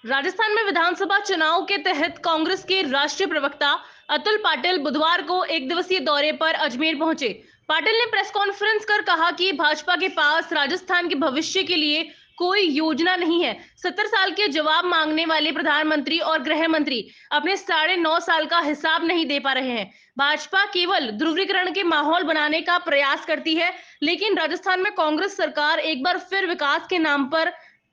राजस्थान में विधानसभा चुनाव के तहत कांग्रेस के राष्ट्रीय प्रवक्ता अतुल पाटिल बुधवार को एक दिवसीय दौरे पर अजमेर पहुंचे। पाटिल ने प्रेस कॉन्फ्रेंस कर कहा कि भाजपा के पास राजस्थान के भविष्य के लिए कोई योजना नहीं है। 70 साल के जवाब मांगने वाले प्रधानमंत्री और गृह मंत्री अपने 9.5 साल का हिसाब नहीं दे पा रहे हैं। भाजपा केवल ध्रुवीकरण के माहौल बनाने का प्रयास करती है, लेकिन राजस्थान में कांग्रेस सरकार एक बार फिर विकास के नाम पर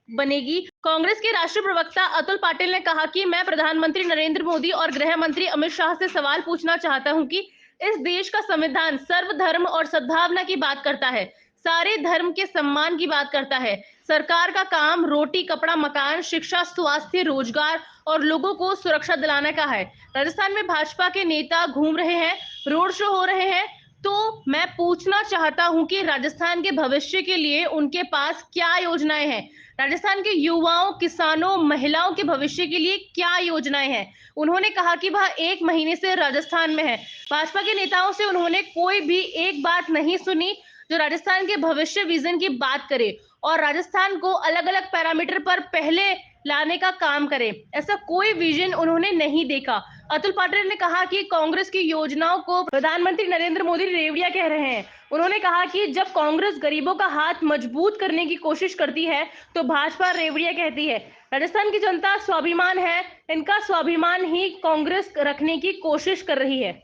बनेगी। कांग्रेस के राष्ट्रीय प्रवक्ता अतुल पाटिल ने कहा कि मैं प्रधानमंत्री नरेंद्र मोदी और गृह मंत्री अमित शाह से सवाल पूछना चाहता हूं कि इस देश का संविधान सर्वधर्म और सद्भावना की बात करता है, सारे धर्म के सम्मान की बात करता है। सरकार का काम रोटी कपड़ा मकान शिक्षा स्वास्थ्य रोजगार और लोगों को सुरक्षा दिलाने का है। राजस्थान में भाजपा के नेता घूम रहे हैं, रोड शो हो रहे हैं, तो मैं पूछना चाहता हूं कि राजस्थान के भविष्य के लिए उनके पास क्या योजनाएं हैं। राजस्थान के युवाओं किसानों महिलाओं के भविष्य के लिए क्या योजनाएं हैं। उन्होंने कहा कि वह 1 महीने से राजस्थान में है। भाजपा के नेताओं से उन्होंने कोई भी एक बात नहीं सुनी जो राजस्थान के भविष्य विजन की बात करे और राजस्थान को अलग अलग पैरामीटर पर पहले लाने का काम करे। ऐसा कोई विजन उन्होंने नहीं देखा। अतुल पाटिल ने कहा कि कांग्रेस की योजनाओं को प्रधानमंत्री नरेंद्र मोदी रेवड़िया कह रहे हैं। उन्होंने कहा कि जब कांग्रेस गरीबों का हाथ मजबूत करने की कोशिश करती है तो भाजपा रेवड़िया कहती है। राजस्थान की जनता स्वाभिमान है, इनका स्वाभिमान ही कांग्रेस रखने की कोशिश कर रही है।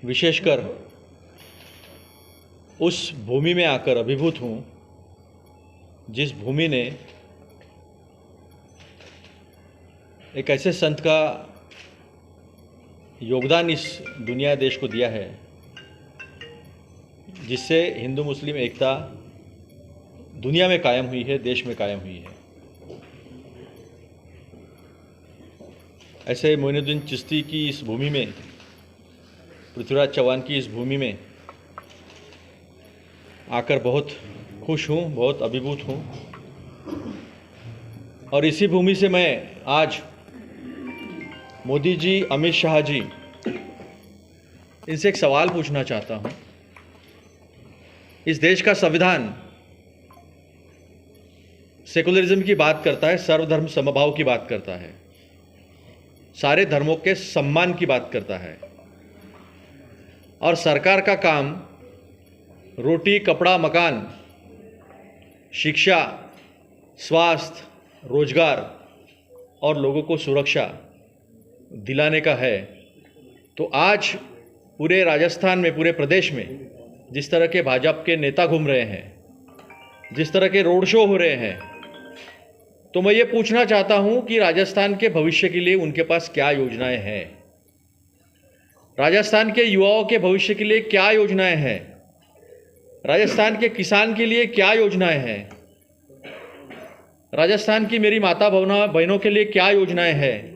विशेषकर उस भूमि में आकर अभिभूत हूँ जिस भूमि ने एक ऐसे संत का योगदान इस दुनिया देश को दिया है जिससे हिंदू मुस्लिम एकता दुनिया में कायम हुई है, देश में कायम हुई है। ऐसे मोइनुद्दीन चिश्ती की इस भूमि में, पृथ्वीराज चौहान की इस भूमि में आकर बहुत खुश हूँ, बहुत अभिभूत हूँ। और इसी भूमि से मैं आज मोदी जी, अमित शाह जी, इनसे एक सवाल पूछना चाहता हूँ। इस देश का संविधान सेकुलरिज्म की बात करता है, सर्वधर्म समभाव की बात करता है, सारे धर्मों के सम्मान की बात करता है। और सरकार का काम रोटी कपड़ा मकान शिक्षा स्वास्थ्य रोजगार और लोगों को सुरक्षा दिलाने का है। तो आज पूरे राजस्थान में, पूरे प्रदेश में जिस तरह के भाजपा के नेता घूम रहे हैं, जिस तरह के रोड शो हो रहे हैं, तो मैं ये पूछना चाहता हूं कि राजस्थान के भविष्य के लिए उनके पास क्या योजनाएं हैं। राजस्थान के युवाओं के भविष्य के लिए क्या योजनाएं हैं। राजस्थान के किसान के लिए क्या योजनाएं हैं। राजस्थान की मेरी माता बहनों के लिए क्या योजनाएं हैं।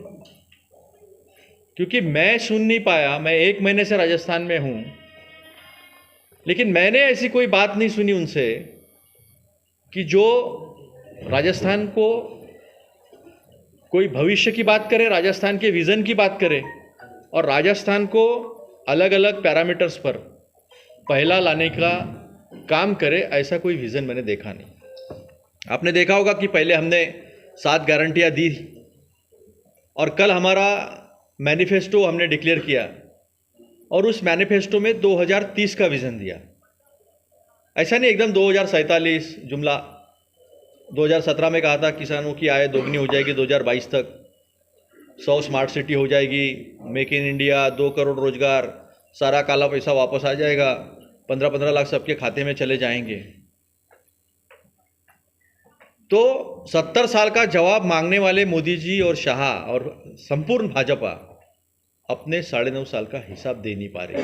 क्योंकि मैं सुन नहीं पाया, मैं 1 महीने से राजस्थान में हूं, लेकिन मैंने ऐसी कोई बात नहीं सुनी उनसे कि जो राजस्थान को कोई भविष्य की बात करे, राजस्थान के विजन की बात करे और राजस्थान को अलग अलग पैरामीटर्स पर पहला लाने का काम करे। ऐसा कोई विजन मैंने देखा नहीं। आपने देखा होगा कि पहले हमने 7 गारंटियां दी और कल हमारा मैनिफेस्टो हमने डिक्लेयर किया और उस मैनिफेस्टो में 2030 का विजन दिया। ऐसा नहीं एकदम 2047 जुमला। 2017 में कहा था किसानों की आय दोगुनी हो जाएगी 2022 तक, 100 स्मार्ट सिटी हो जाएगी, मेक इन इंडिया, 2 करोड़ रोजगार, सारा काला पैसा वापस आ जाएगा, 15-15 लाख सबके खाते में चले जाएंगे। तो 70 साल का जवाब मांगने वाले मोदी जी और शाह और संपूर्ण भाजपा अपने 9.5 साल का हिसाब दे नहीं पा रहे।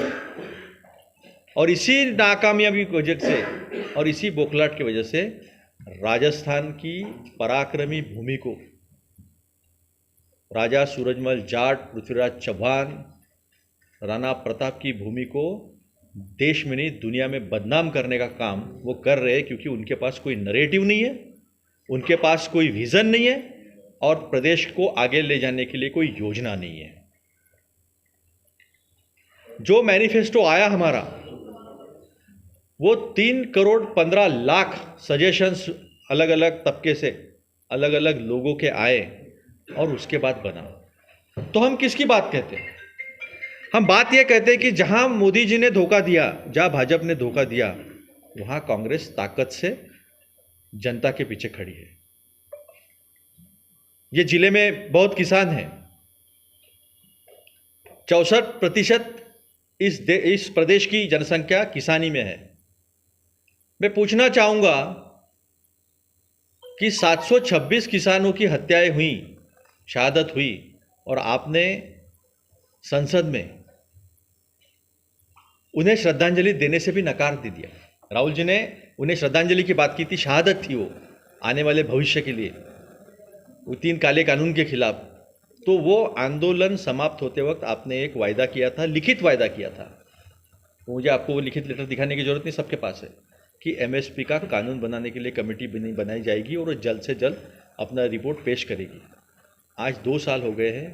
और इसी नाकामयाबी की वजह से और इसी बौखलाहट की वजह से राजस्थान की पराक्रमी भूमि को, राजा सूरजमल जाट, पृथ्वीराज चौहान, राणा प्रताप की भूमि को देश में नहीं दुनिया में बदनाम करने का काम वो कर रहे हैं। क्योंकि उनके पास कोई नरेटिव नहीं है, उनके पास कोई विजन नहीं है और प्रदेश को आगे ले जाने के लिए कोई योजना नहीं है। जो मैनिफेस्टो आया हमारा वो 3 करोड़ 15 लाख सजेशंस अलग अलग तबके से, अलग अलग लोगों के आए और उसके बाद बना। तो हम किसकी बात कहते हैं? हम बात यह कहते हैं कि जहां मोदी जी ने धोखा दिया, जहां भाजपा ने धोखा दिया, वहां कांग्रेस ताकत से जनता के पीछे खड़ी है। ये जिले में बहुत किसान हैं, 64% इस प्रदेश की जनसंख्या किसानी में है। मैं पूछना चाहूंगा कि 726 किसानों की हत्याएं हुई, शहादत हुई, और आपने संसद में उन्हें श्रद्धांजलि देने से भी नकार दे दिया। राहुल जी ने उन्हें श्रद्धांजलि की बात की थी, शहादत थी वो आने वाले भविष्य के लिए, वो 3 काले कानून के खिलाफ। तो वो आंदोलन समाप्त होते वक्त आपने एक वायदा किया था, लिखित वायदा किया था, मुझे आपको वो लिखित लेटर दिखाने की जरूरत नहीं, सबके पास है, कि एमएसपी का कानून बनाने के लिए कमेटी बनाई जाएगी और जल्द से जल्द अपना रिपोर्ट पेश करेगी। आज 2 साल हो गए हैं,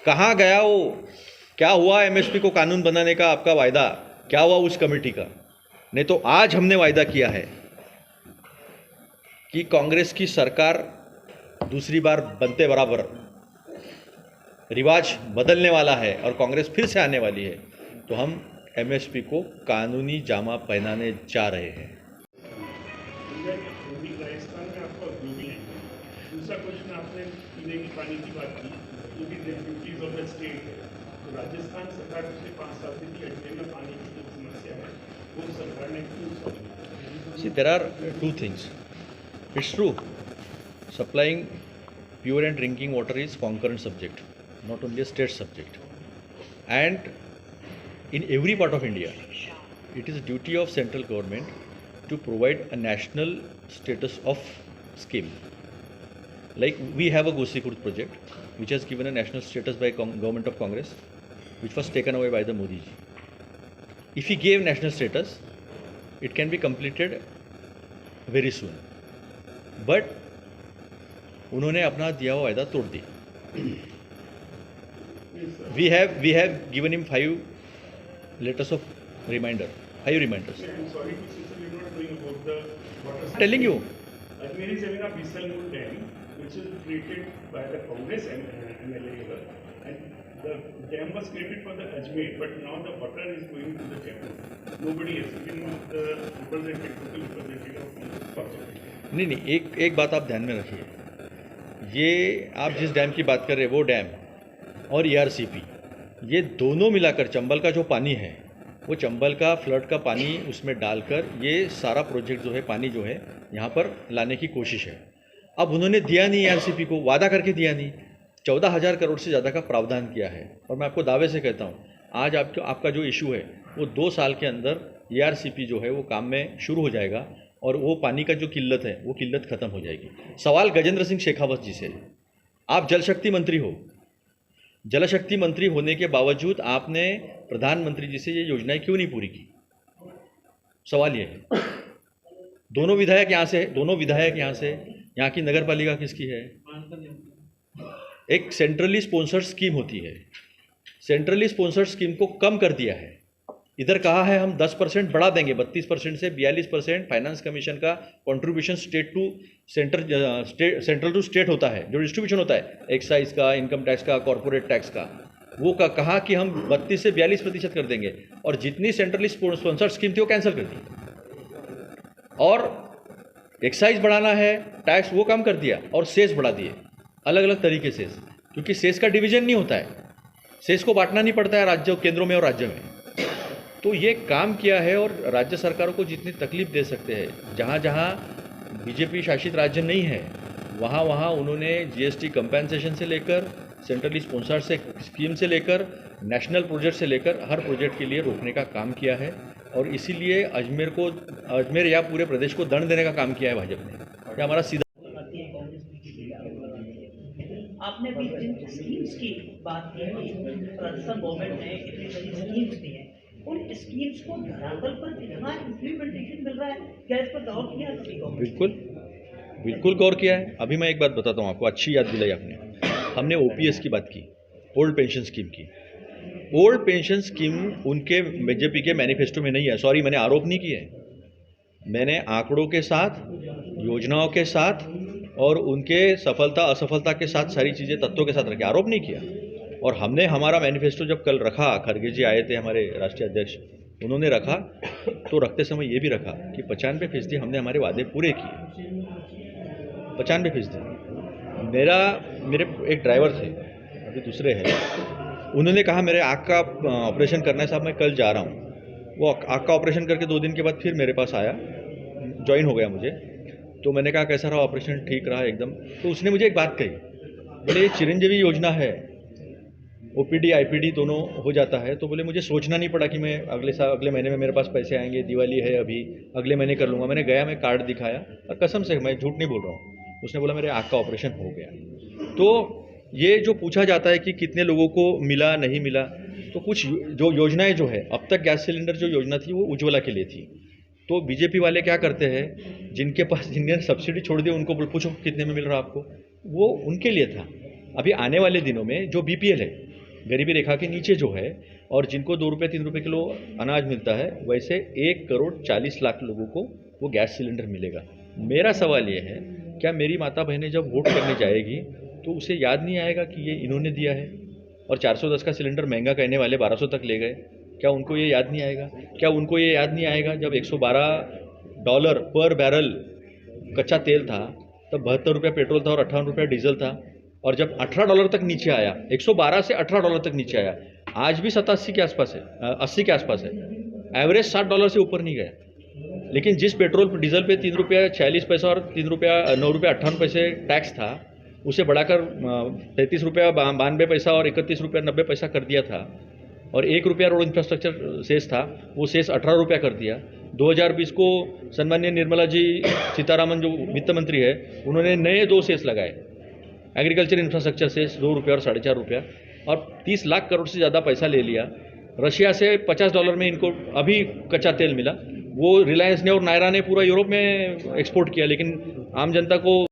कहाँ गया वो? क्या हुआ एमएसपी को कानून बनाने का आपका वायदा? क्या हुआ उस कमेटी का? नहीं तो आज हमने वायदा किया है कि कांग्रेस की सरकार दूसरी बार बनते बराबर रिवाज बदलने वाला है और कांग्रेस फिर से आने वाली है, तो हम एमएसपी को कानूनी जामा पहनाने जा रहे हैं। राजस्थान में आपका उपयोगी है। दूसरा क्वेश्चन, आपने पीने की पानी की बात की, जो भी ड्यूटीज ऑफ द स्टेट है, तो राजस्थान सरकार पिछले 5 साल से की अजमेर में पानी की जो समस्या है वो सरकार ने क्यों सॉल्व की? See, there are 2 things. It's true, supplying pure and drinking water is concurrent subject, not only a state subject. And in every part of India, it is a duty of central government to provide a national status of scheme. Like we have a Gosikurd project, which has given a national status by government of Congress, which was taken away by the Modi ji. If he gave national status, it can be completed very soon. But उन्होंने अपना दिया हुआ वायदा तोड़ दिया। We have given him 5 letters of reminder, 5 reminders. I'm sorry to say, sir, we're not doing about the water. Telling you, Ajmer is having a Bisalpur dam, which is created by the Congress and MLA level, and the dam was created for the Ajmer, but now the water is going to the Jaipur. Nobody has been the representative of project. नहीं, एक बात आप ध्यान में रखिए, ये आप जिस डैम की बात कर रहे हैं वो डैम और ERCP, ये दोनों मिलाकर चंबल का जो पानी है, वो चंबल का फ्लड का पानी उसमें डालकर ये सारा प्रोजेक्ट जो है, पानी जो है यहाँ पर लाने की कोशिश है। अब उन्होंने दिया नहीं, ERCP को वादा करके दिया नहीं, 14,000 करोड़ से ज़्यादा का प्रावधान किया है। और मैं आपको दावे से कहता हूँ, आज आपका जो इशू है वो 2 साल के अंदर ERCP जो है वो काम में शुरू हो जाएगा और वो पानी का जो किल्लत है वो किल्लत ख़त्म हो जाएगी। सवाल गजेंद्र सिंह शेखावत जी से, आप जल शक्ति मंत्री हो, जल शक्ति मंत्री होने के बावजूद आपने प्रधानमंत्री जी से ये योजनाएं क्यों नहीं पूरी की? सवाल ये है। दोनों विधायक यहाँ से, यहाँ की नगर पालिका किसकी है? एक सेंट्रली स्पॉन्सर्ड स्कीम होती है, सेंट्रली स्पॉन्सर्ड स्कीम को कम कर दिया है। इधर कहा है हम 10% बढ़ा देंगे, 32% से 42% फाइनेंस कमीशन का contribution state to central to state होता है, जो डिस्ट्रीब्यूशन होता है एक्साइज का, इनकम टैक्स का, कॉर्पोरेट टैक्स का, वो कहा कि हम 32 से 42% कर देंगे, और जितनी सेंट्रली स्पॉन्सर्ड स्कीम थी वो कैंसिल कर दी। और एक्साइज बढ़ाना है, टैक्स वो कम कर दिया, और सेस बढ़ा दिए अलग अलग तरीके से, क्योंकि सेस का डिवीजन नहीं होता है, सेस को बांटना नहीं पड़ता है राज्यों, केंद्रों में और राज्य में। तो ये काम किया है, और राज्य सरकारों को जितनी तकलीफ दे सकते हैं, जहाँ जहाँ बीजेपी शासित राज्य नहीं है वहाँ वहाँ उन्होंने जीएसटी कंपेंसेशन से लेकर, सेंट्रली स्पॉन्सर्ड से स्कीम से लेकर, नेशनल प्रोजेक्ट से लेकर हर प्रोजेक्ट के लिए रोकने का काम किया है। और इसीलिए अजमेर या पूरे प्रदेश को दंड देने का काम किया है भाजपा ने। ये हमारा सीधा। आपने भी जिन स्कीम्स की बात की है, राजस्थान गवर्नमेंट ने इतनी सारी स्कीम्स दी हैं, उन स्कीम्स को धरातल पर कितना इम्प्लीमेंटेशन मिल रहा है, क्या इस पर गौर किया है? बिल्कुल गौर किया है। अभी मैं एक बात बताता हूँ आपको, अच्छी याद दिलाई आपने। हमने OPS की बात की, ओल्ड पेंशन स्कीम की। ओल्ड पेंशन स्कीम उनके बीजेपी के मैनिफेस्टो में नहीं है। सॉरी, मैंने आरोप नहीं किए, मैंने आंकड़ों के साथ, योजनाओं के साथ और उनके सफलता असफलता के साथ सारी चीज़ें तथ्यों के साथ रखे, आरोप नहीं किया। और हमने हमारा मैनिफेस्टो जब कल रखा, खड़गे जी आए थे हमारे राष्ट्रीय अध्यक्ष, उन्होंने रखा तो रखते समय ये भी रखा कि 95% हमने हमारे वादे पूरे किए। 95%। मेरे एक ड्राइवर थे, अभी दूसरे हैं, उन्होंने कहा मेरे आँख का ऑपरेशन करना है साहब, मैं कल जा रहा हूँ। वो आँख का ऑपरेशन करके 2 दिन के बाद फिर मेरे पास आया, ज्वाइन हो गया मुझे। तो मैंने कहा कैसा रहा ऑपरेशन? ठीक रहा एकदम। तो उसने मुझे एक बात कही, बोले चिरंजीवी योजना है, ओपीडी आईपीडी दोनों हो जाता है। तो बोले मुझे सोचना नहीं पड़ा कि मैं अगले महीने में मेरे पास पैसे आएंगे, दिवाली है अभी, अगले महीने कर लूँगा। मैंने गया, मैं कार्ड दिखाया और कसम से मैं झूठ नहीं बोल रहा हूँ, उसने बोला मेरे आँख का ऑपरेशन हो गया। तो ये जो पूछा जाता है कि कितने लोगों को मिला नहीं मिला, तो कुछ जो योजनाएं जो है, अब तक गैस सिलेंडर जो योजना थी वो उज्ज्वला के लिए थी। तो बीजेपी वाले क्या करते हैं, जिनने सब्सिडी छोड़ दी उनको पूछो कितने में मिल रहा आपको, वो उनके लिए था। अभी आने वाले दिनों में जो बीपीएल है, गरीबी रेखा के नीचे जो है, और जिनको 2 रुपये 3 रुपये किलो अनाज मिलता है, वैसे 1,40,00,000 लोगों को वो गैस सिलेंडर मिलेगा। मेरा सवाल ये है, क्या मेरी माता बहनें जब वोट करने जाएगी तो उसे याद नहीं आएगा कि ये इन्होंने दिया है? और 410 का सिलेंडर महंगा कहने वाले 1200 तक ले गए, क्या उनको ये याद नहीं आएगा? क्या उनको ये याद नहीं आएगा जब $112 पर बैरल कच्चा तेल था, तब 72 रुपये पेट्रोल था और 58 रुपये डीजल था, और जब $18 तक नीचे आया, 112 से $18 तक नीचे आया, आज भी 87 के आसपास है, 80 के आसपास है, एवरेज $60 से ऊपर नहीं गया। लेकिन जिस पेट्रोल डीजल पे 3 रुपया 46 पैसा और 3 रुपया 9 रुपया 58 पैसे टैक्स था, उसे बढ़ाकर 33 रुपया 92 पैसा और 31 रुपया 90 पैसा कर दिया था। और 1 रुपया रोड इंफ्रास्ट्रक्चर सेस था, वो सेस 18 रुपया कर दिया। 2020 को सन्माननीय निर्मला जी सीतारामन जो वित्त मंत्री है, उन्होंने नए 2 सेस लगाए, एग्रीकल्चर इंफ्रास्ट्रक्चर सेस 2 रुपया और $4.5 रुपया, और 30 लाख करोड़ से ज़्यादा पैसा ले लिया। रशिया से $50 में इनको अभी कच्चा तेल मिला, वो रिलायंस ने और नायरा ने पूरा यूरोप में एक्सपोर्ट किया, लेकिन आम जनता को